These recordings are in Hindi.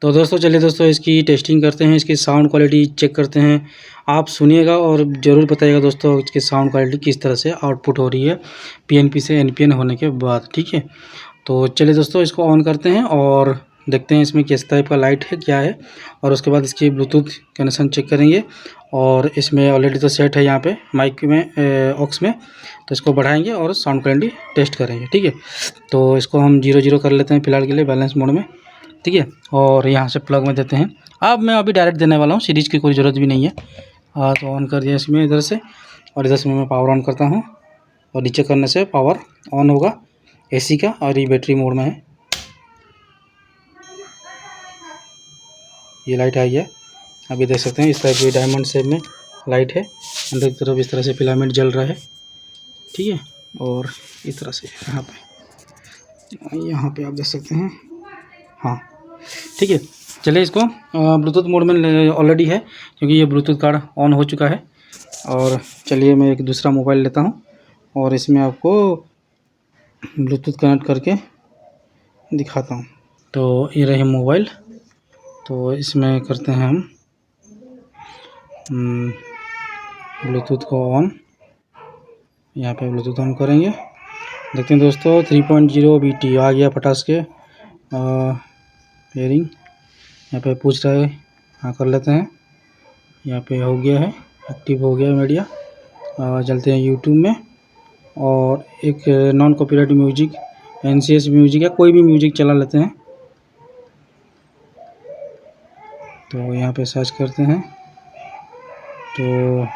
तो दोस्तों चलिए दोस्तों इसकी टेस्टिंग करते हैं, इसकी साउंड क्वालिटी चेक करते हैं। आप सुनिएगा और ज़रूर बताइएगा दोस्तों इसकी साउंड क्वालिटी किस तरह से आउटपुट हो रही है पीएनपी से एनपीएन होने के बाद, ठीक है। तो चलिए दोस्तों इसको ऑन करते हैं और देखते हैं इसमें किस टाइप का लाइट है, क्या है, और उसके बाद इसकी ब्लूटूथ कनेक्शन चेक करेंगे। और इसमें ऑलरेडी तो सेट है यहाँ पे माइक में ऑक्स में, तो इसको बढ़ाएंगे और साउंड क्वालिटी टेस्ट करेंगे, ठीक है। तो इसको हम 0 कर लेते हैं फ़िलहाल के लिए बैलेंस मोड में, ठीक है। और यहाँ से प्लग में देते हैं। अब मैं अभी डायरेक्ट देने वाला हूँ, सीरीज़ की कोई ज़रूरत भी नहीं है। तो ऑन कर दिया इसमें इधर से, और इधर से मैं पावर ऑन करता हूँ और नीचे करने से पावर ऑन होगा एसी का, और ये बैटरी मोड में है। ये लाइट आई है, अभी देख सकते हैं इस टाइप की डायमंड शेप में लाइट है। अंदर की तरफ इस तरह से फिलामेंट जल रहा है, ठीक है। और इस तरह से यहाँ पे आप देख सकते हैं, हाँ ठीक है। चलिए इसको ब्लूटूथ मोड में ऑलरेडी है क्योंकि ये ब्लूटूथ कार्ड ऑन हो चुका है। और चलिए मैं एक दूसरा मोबाइल लेता हूँ और इसमें आपको ब्लूटूथ कनेक्ट करके दिखाता हूँ। तो ये रहे मोबाइल, तो इसमें करते हैं हम ब्लूटूथ को ऑन। यहाँ पे ब्लूटूथ ऑन करेंगे, देखते हैं दोस्तों 3.0 BT आ गया फटास के। पेयरिंग यहाँ पे पूछ रहा है, हाँ कर लेते हैं। यहाँ पे हो गया है, एक्टिव हो गया मीडिया। चलते हैं यूट्यूब में और एक non copyright music, NCS music या कोई भी म्यूजिक चला लेते हैं। तो यहाँ पे सर्च करते हैं, तो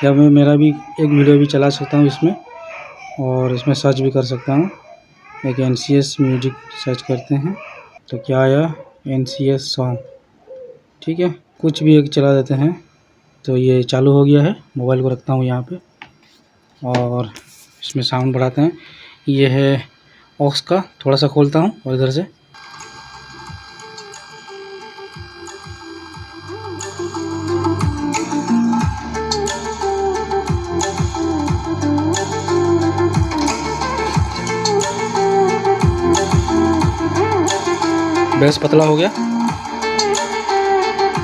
जब मैं मेरा भी एक वीडियो भी चला सकता हूँ इसमें, और इसमें सर्च भी कर सकता हूँ। एक NCS म्यूजिक सर्च करते हैं तो क्या आया, NCS सॉन्ग, ठीक है। कुछ भी एक चला देते हैं, तो ये चालू हो गया है। मोबाइल को रखता हूँ यहाँ पे और इसमें साउंड बढ़ाते हैं। ये है ऑक्स का, थोड़ा सा खोलता हूँ और इधर से बेस पतला हो गया,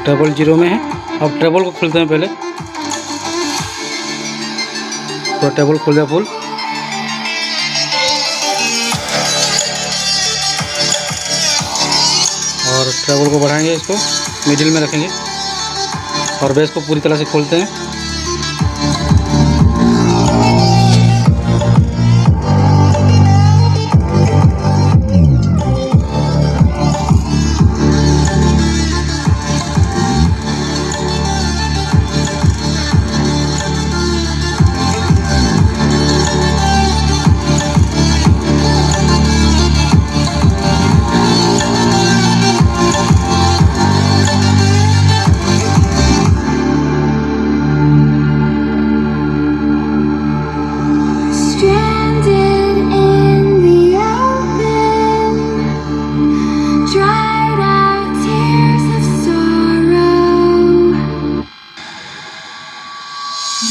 ट्रेबल 0 में है। अब ट्रेबल को खोलते हैं पहले, तो ट्रेबल खोल दिया फुल। और ट्रेबल को बढ़ाएंगे, इसको मिडिल में रखेंगे और बेस को पूरी तरह से खोलते हैं।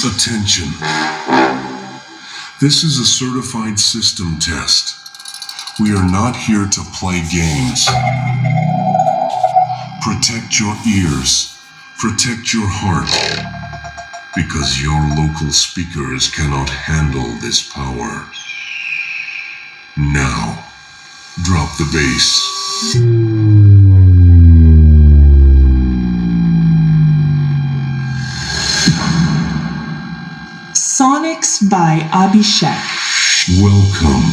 Attention. This is a certified system test. We are not here to play games. Protect your ears. Protect your heart. Because your local speakers cannot handle this power. Now, drop the bass. Sonics by Abhishek. Welcome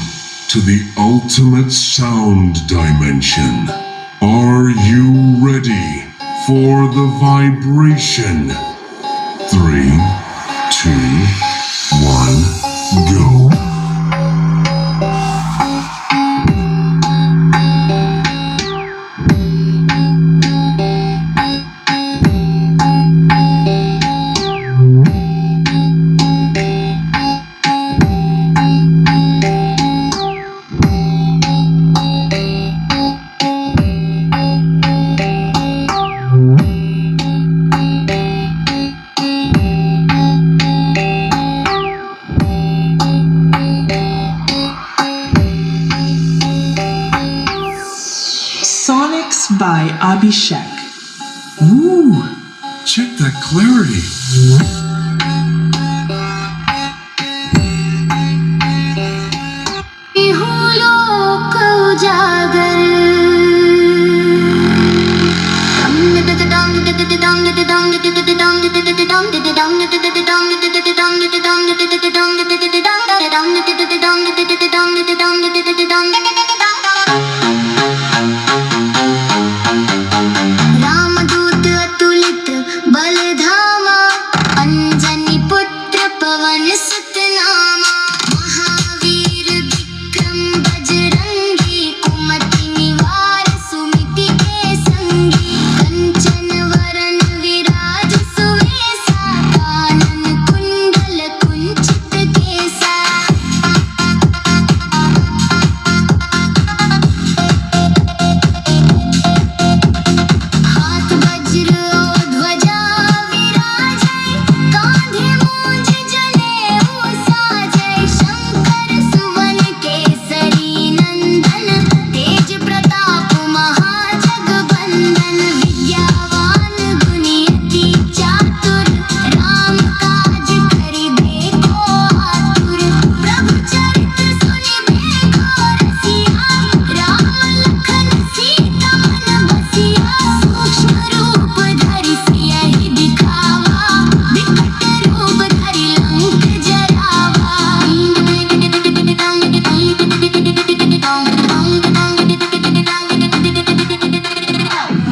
to the ultimate sound dimension. Are you ready for the vibration? 3, 2, 1, go. Abhishek. Ooh, check that clarity. लोक उजागर रामदूत अतुलित बलधामा अंजनी पुत्र पवन सुत नामा महावीर विक्रम बजरंगी कुमति निवार सुमिति के संगी कंचन वरन विराज सुवेसा कानन कुंडल कुंचित केसा हाथ वज्र और ध्वजा विराजै कांधे मूंज जनेऊ साजै शंकर सुवन केसरी नंदन तेज प्रताप महाजगबंदन विद्यावान गुणियति चातुर राम काज करिबे को आतुर प्रभु चरित्र सुनिबे को रसिया राम लखन सीता मन बसिया सूक्ष्म रूप धरि सियहि दिखावा विकट रूप धरि लंक जरावा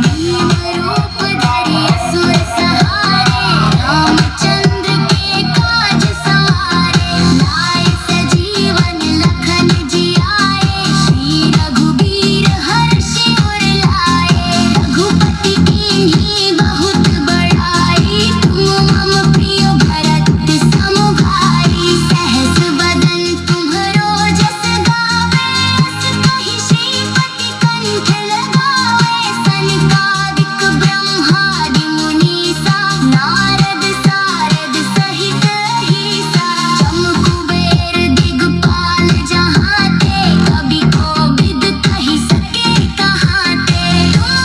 भीम रूप धरि असुर सहारे रामचंद्र के काज सवारे लाए सजीवन लखन जियाए श्री रघुबीर हर्षि उर लाए रघुपति कीन्ही बहुत बड़ाई तुम मम प्रिय भरत सम भाई सहस बदन तुम्हरो जस गावे अस कहि श्रीपति कंठ लगावे सनकादिक ब्रह्मादि मुनीसा नारद सारद सहित अहिसा जम कुबेर दिगपाल जहाँ ते कवि कोविद कहि सके कहाँ ते तुम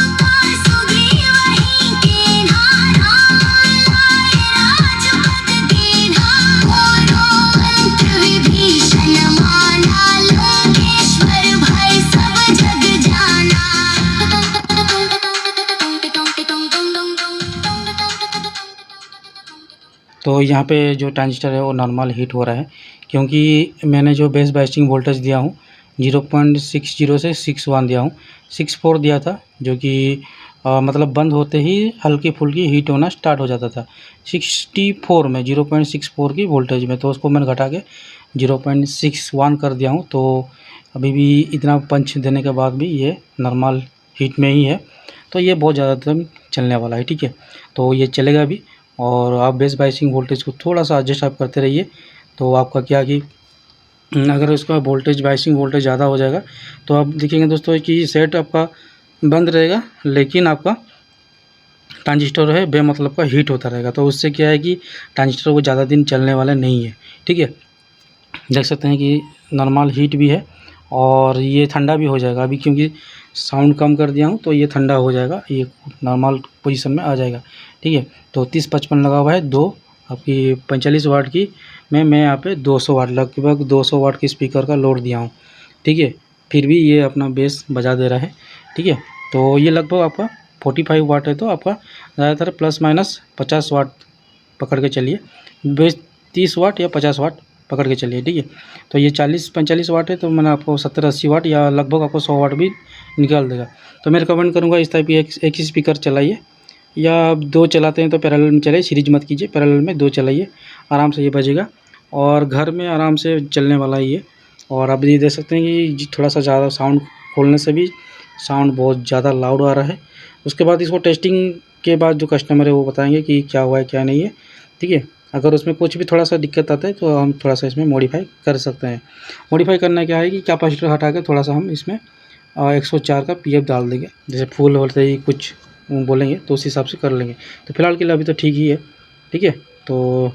उपकार सुग्रीवहि कीन्हा राम लाए राजपद दीन्हा मोरो मंत्र विभीषण माना लोकेश्वर भय सब जग जाना। तो यहाँ पे जो ट्रांजिस्टर है वो नॉर्मल हीट हो रहा है, क्योंकि मैंने जो बेस बाइसिंग वोल्टेज दिया हूँ 0.60 से 6.1 दिया हूँ। 6.4 दिया था, जो कि मतलब बंद होते ही हल्की फुल्की हीट होना स्टार्ट हो जाता था 64 में, 0.64 की वोल्टेज में। तो उसको मैंने घटा के 0.61 कर दिया हूँ। तो अभी भी इतना पंच देने के बाद भी ये नॉर्मल हीट में ही है, तो ये बहुत ज़्यादा टाइम चलने वाला है, ठीक है। तो ये चलेगा भी, और आप बेस बाइसिंग वोल्टेज को थोड़ा सा एडजस्ट आप करते रहिए। तो आपका क्या कि अगर उसका वोल्टेज बाइसिंग वोल्टेज ज़्यादा हो जाएगा तो आप देखेंगे दोस्तों कि सेट आपका बंद रहेगा, लेकिन आपका ट्रांजिस्टर है बेमतलब का हीट होता रहेगा। तो उससे क्या है कि ट्रांजिस्टर वो ज़्यादा दिन चलने वाला नहीं है, ठीक है। देख सकते हैं कि नॉर्मल हीट भी है और ये ठंडा भी हो जाएगा अभी, क्योंकि साउंड कम कर दिया हूँ तो ये ठंडा हो जाएगा, ये नॉर्मल पोजीशन में आ जाएगा, ठीक है। तो 30-55 लगा हुआ है, दो आपकी 45 वाट की मैं यहाँ पे 200 वाट लगभग 200 वाट की स्पीकर का लोड दिया हूँ, ठीक है। फिर भी ये अपना बेस बजा दे रहा है, ठीक है। तो ये लगभग आपका 45 वाट है, तो आपका ज़्यादातर प्लस माइनस 50 वाट पकड़ के चलिए, बेस 30 वाट या 50 वाट पकड़ के चलिए, ठीक है। तो ये 40-45 वाट है, तो मैंने आपको 70-80 वाट या लगभग आपको 100 वाट भी निकाल देगा। तो मैं रिकमेंड करूँगा इस टाइप की एक ही स्पीकर चलाइए, या आप 2 चलाते हैं तो पैरेलल में चलाइए, सीरीज मत कीजिए, पैरेलल में 2 चलाइए, आराम से ये बजेगा और घर में आराम से चलने वाला ये। और आप ये देख सकते हैं कि थोड़ा सा ज़्यादा साउंड खोलने से भी साउंड बहुत ज़्यादा लाउड आ रहा है। उसके बाद इसको टेस्टिंग के बाद जो कस्टमर है वो बताएंगे कि क्या हुआ है क्या नहीं है, ठीक है। अगर उसमें कुछ भी थोड़ा सा दिक्कत आता है तो हम थोड़ा सा इसमें मॉडिफाई कर सकते हैं। मॉडिफाई करना क्या है कि कैपेसिटर हटा के थोड़ा सा हम इसमें 104 का पीएफ डाल देंगे, जैसे फुल होते ही कुछ बोलेंगे तो उस हिसाब से कर लेंगे। तो फिलहाल के लिए अभी तो ठीक ही है, ठीक है। तो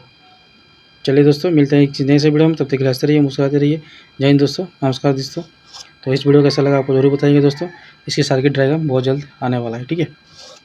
चलिए दोस्तों, मिलते हैं एक नए से वीडियो में, तब तक के लिए हंसते रहिए, मुस्कुराते रहिए। जय हिंद दोस्तों, नमस्कार दोस्तों। तो इस वीडियो कैसा लगा आपको ज़रूर बताइए दोस्तों। इसकी सर्किट डायग्राम बहुत जल्द आने वाला है, ठीक है।